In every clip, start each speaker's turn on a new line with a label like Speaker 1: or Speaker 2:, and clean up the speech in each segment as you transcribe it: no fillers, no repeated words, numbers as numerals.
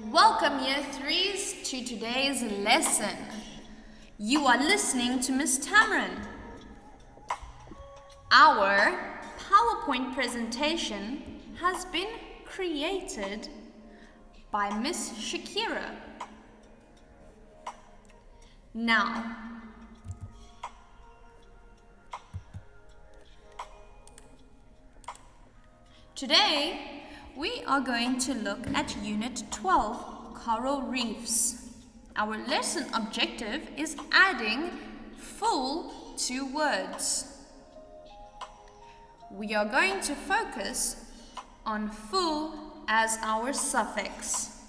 Speaker 1: Welcome Year 3s to today's lesson. You are listening to Miss Tamarin. Our PowerPoint presentation has been created by Miss Shakira. Now, today we are going to look at Unit 12, Coral Reefs. Our lesson objective is adding full to words. We are going to focus on full as our suffix.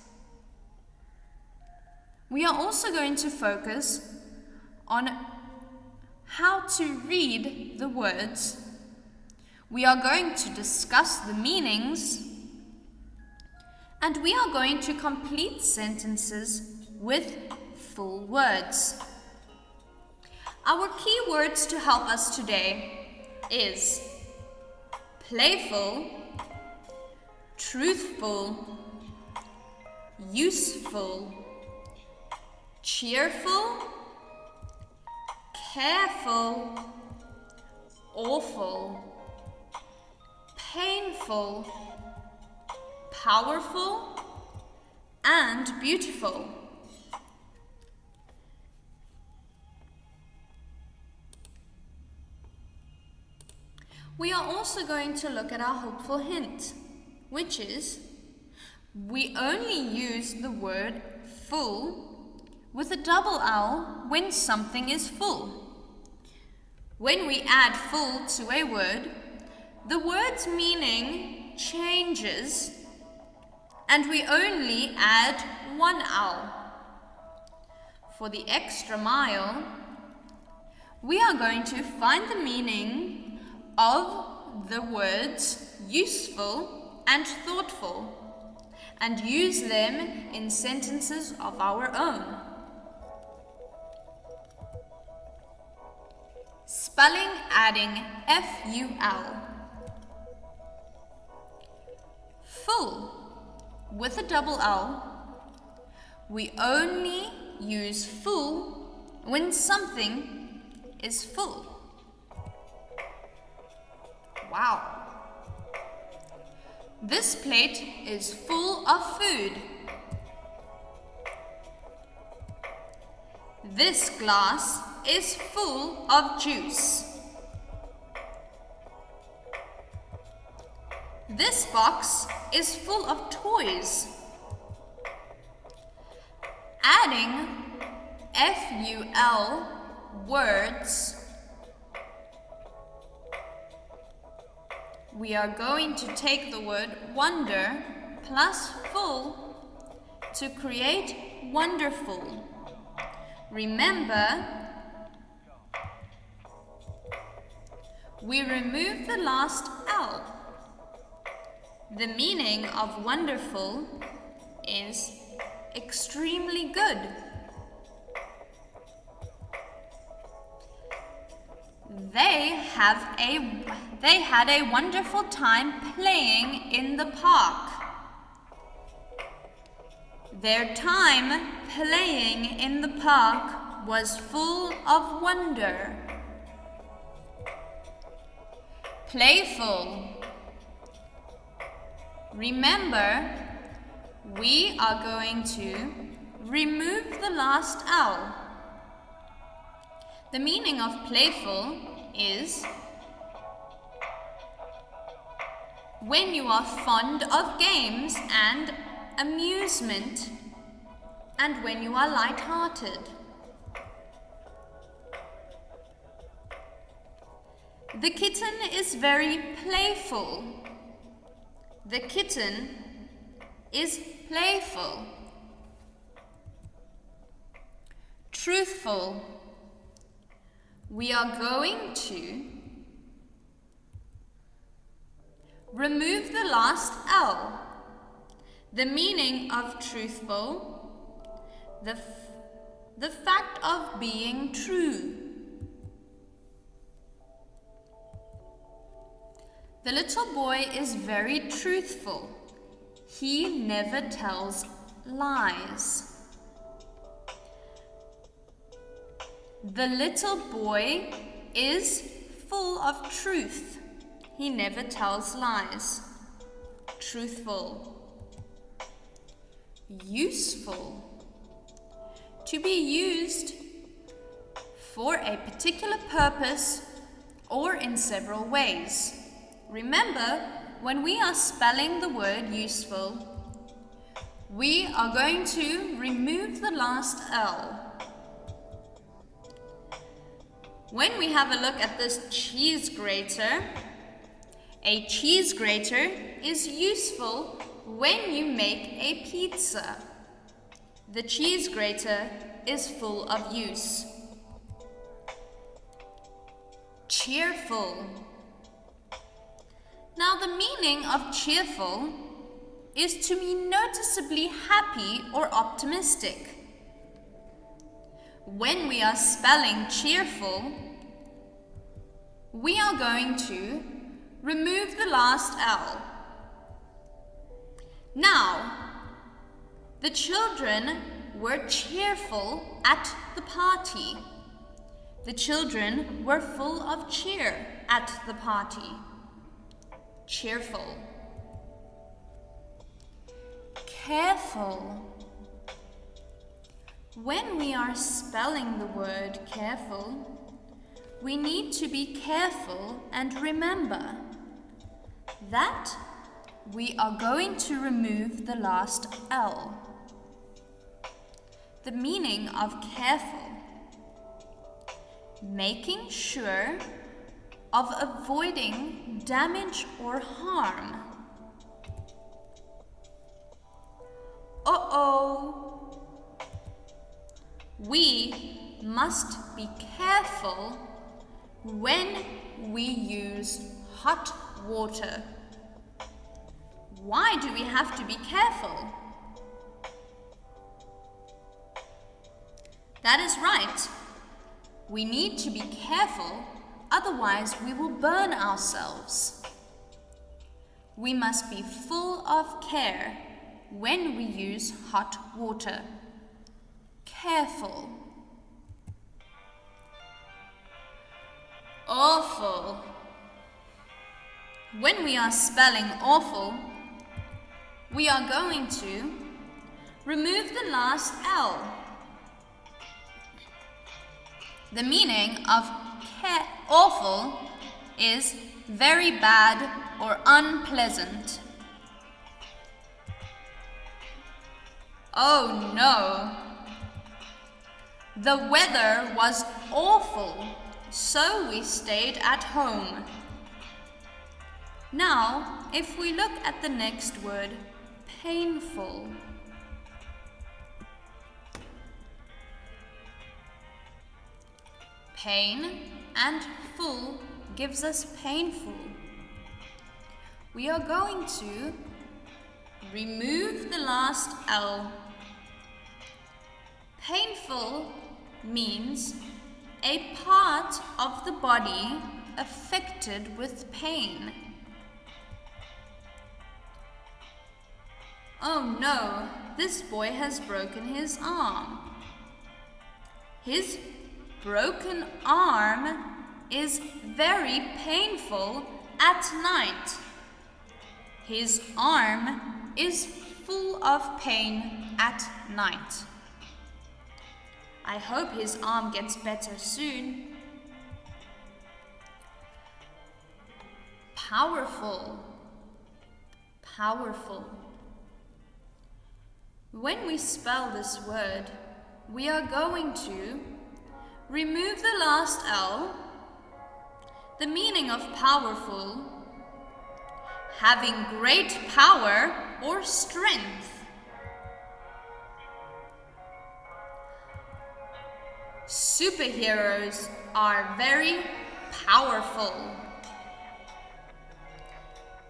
Speaker 1: We are also going to focus on how to read the words. We are going to discuss the meanings, and we are going to complete sentences with full words. Our key words to help us today is playful, truthful, useful, cheerful, careful, awful, painful, powerful, and beautiful. We are also going to look at our hopeful hint, which is we only use the word full with a double L when something is full. When we add full to a word, the word's meaning changes and we only add one L. For the extra mile, we are going to find the meaning of the words useful and thoughtful and use them in sentences of our own. Spelling adding F-U-L. Full with a double L. We only use full when something is full. Wow! This plate is full of food. This glass is full of juice. This box is full of toys. Adding F-U-L words, we are going to take the word wonder plus full to create wonderful. Remember, we remove the last L. The meaning of wonderful is extremely good. They had a wonderful time playing in the park. Their time playing in the park was full of wonder. Playful. Remember, we are going to remove the last L. The meaning of playful is when you are fond of games and amusement, and when you are light-hearted. The kitten is very playful. The kitten is playful. Truthful. We are going to remove the last L. The meaning of truthful, the fact of being true. The little boy is very truthful. He never tells lies. The little boy is full of truth. He never tells lies. Truthful. Useful. To be used for a particular purpose or in several ways. Remember, when we are spelling the word useful, we are going to remove the last L. When we have a look at this cheese grater, a cheese grater is useful when you make a pizza. The cheese grater is full of use. Cheerful. Now the meaning of cheerful is to be noticeably happy or optimistic. When we are spelling cheerful, we are going to remove the last L. Now, the children were cheerful at the party. The children were full of cheer at the party. Cheerful. Careful. When we are spelling the word careful, we need to be careful and remember that we are going to remove the last L. The meaning of careful: making sure of avoiding damage or harm. Uh-oh! We must be careful when we use hot water. Why do we have to be careful? That is right. We need to be careful, otherwise we will burn ourselves. We must be full of care when we use hot water. Careful. Awful. When we are spelling awful, we are going to remove the last L. The meaning of awful is very bad or unpleasant. Oh no! The weather was awful, so we stayed at home. Now, if we look at the next word, painful. Pain and full gives us painful. We are going to remove the last L. Painful means a part of the body affected with pain. Oh no, this boy has broken his arm. His broken arm is very painful at night. His arm is full of pain at night. I hope his arm gets better soon. Powerful. Powerful. When we spell this word, we are going to remove the last L. The meaning of powerful: having great power or strength. Superheroes are very powerful.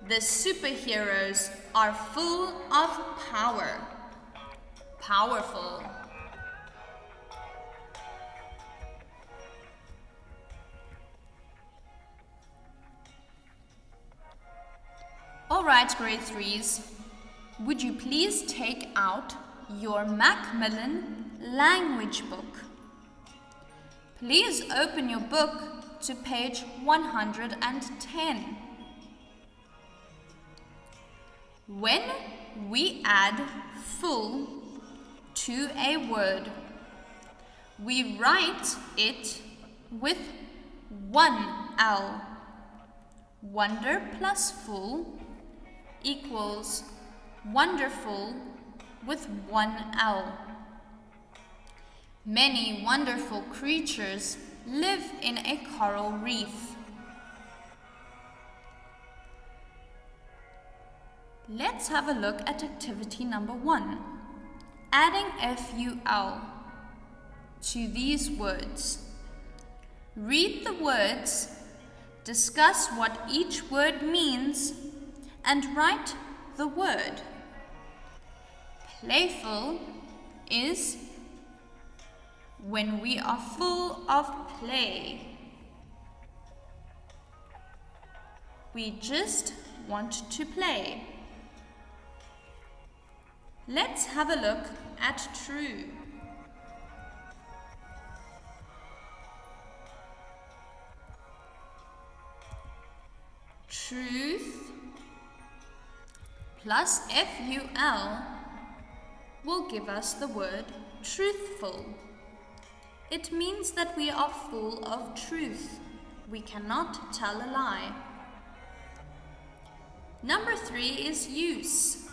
Speaker 1: The superheroes are full of power. Powerful. All right, grade 3s, would you please take out your Macmillan language book. Please open your book to page 110. When we add full to a word, we write it with one L. Wonder plus full equals wonderful with one L. Many wonderful creatures live in a coral reef. Let's have a look at activity number 1. Adding FUL to these words. Read the words, discuss what each word means, and write the word. Playful is when we are full of play. We just want to play. Let's have a look at true. Truth plus FUL will give us the word truthful. It means that we are full of truth. We cannot tell a lie. Number 3 is use.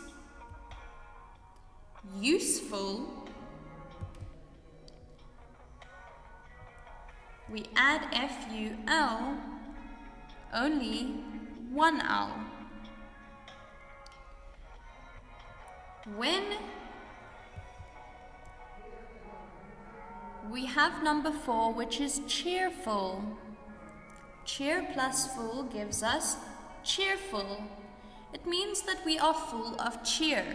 Speaker 1: Useful. We add FUL, only one L. When we have number 4, which is cheerful. Cheer plus full gives us cheerful. It means that we are full of cheer.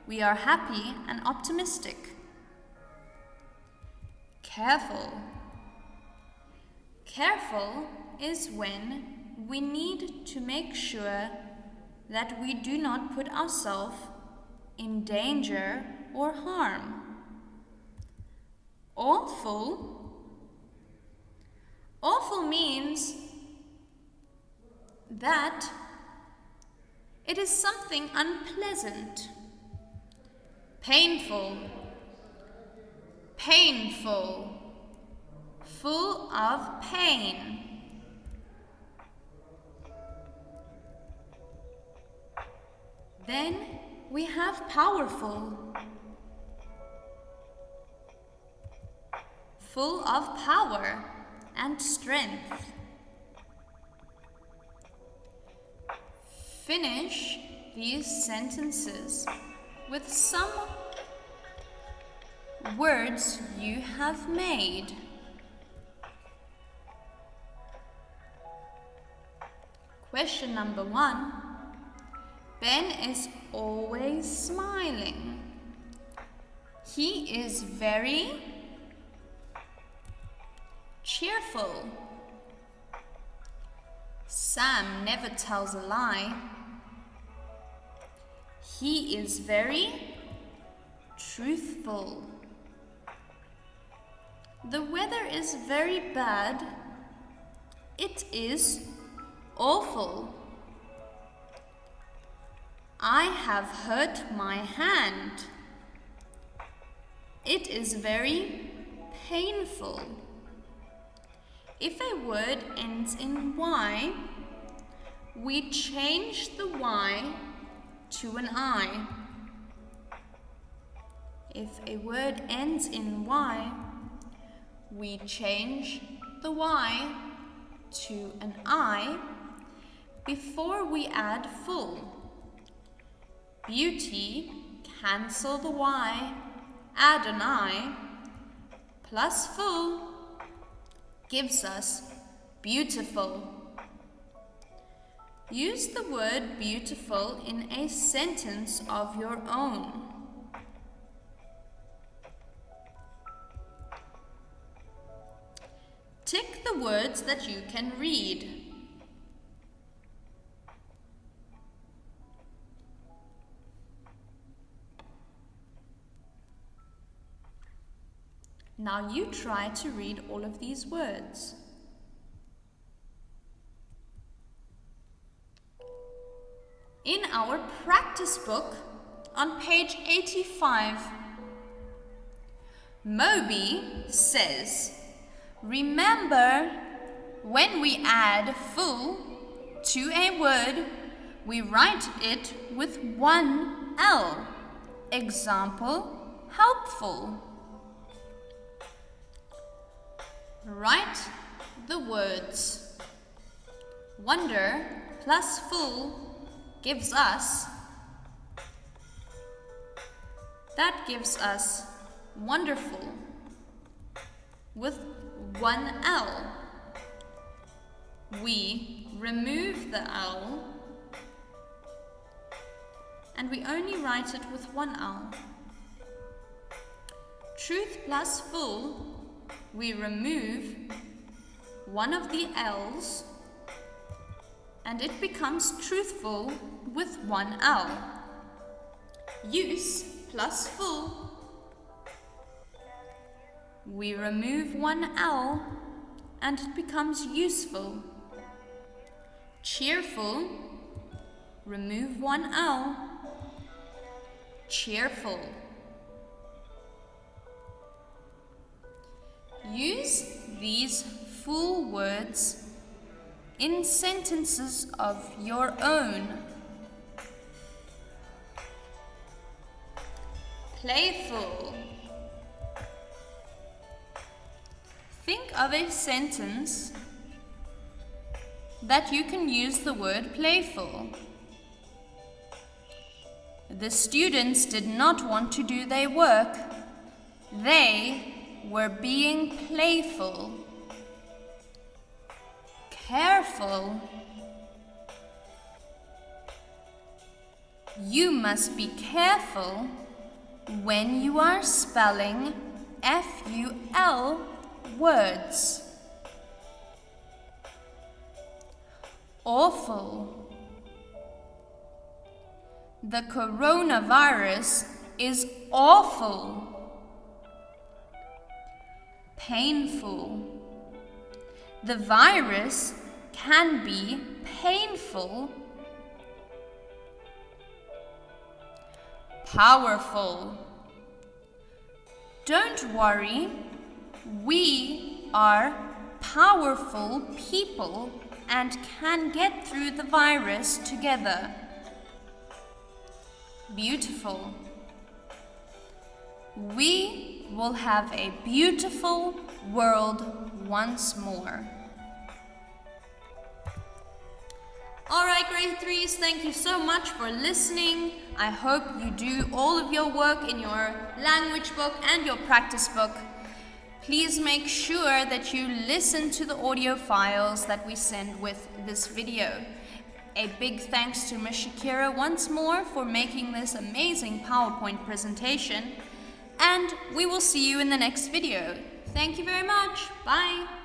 Speaker 1: We are happy and optimistic. Careful. Careful is when we need to make sure that we do not put ourselves in danger or harm. Awful. Awful means that it is something unpleasant. Painful. Painful. Full of pain. Then we have powerful. Full of power and strength. Finish these sentences with some words you have made. Question number 1. Ben is always smiling. He is very cheerful. Sam never tells a lie. He is very truthful. The weather is very bad. It is awful. I have hurt my hand. It is very painful. If a word ends in Y, we change the Y to an I. If a word ends in Y, we change the Y to an I before we add full. Beauty, cancel the Y, add an I, plus full gives us beautiful. Use the word beautiful in a sentence of your own. Tick the words that you can read. Now you try to read all of these words. In our practice book, on page 85, Moby says, remember, when we add full to a word, we write it with one L. Example, helpful. Write the words. Wonder plus full gives us, that gives us wonderful with one L. We remove the L and we only write it with one L. Truth plus full, we remove one of the L's and it becomes truthful with one L. Use plus full, we remove one L and it becomes useful. Cheerful, remove one L, cheerful. Use these full words in sentences of your own. Playful. Think of a sentence that you can use the word playful. The students did not want to do their work. They were being playful. Careful. You must be careful when you are spelling FUL words. Awful. The coronavirus is awful. Painful. The virus can be painful. Powerful. Don't worry, we are powerful people and can get through the virus together. Beautiful. We will have a beautiful world once more. Alright, grade 3s, thank you so much for listening. I hope you do all of your work in your language book and your practice book. Please make sure that you listen to the audio files that we send with this video. A big thanks to Ms. Shakira once more for making this amazing PowerPoint presentation. And we will see you in the next video. Thank you very much. Bye.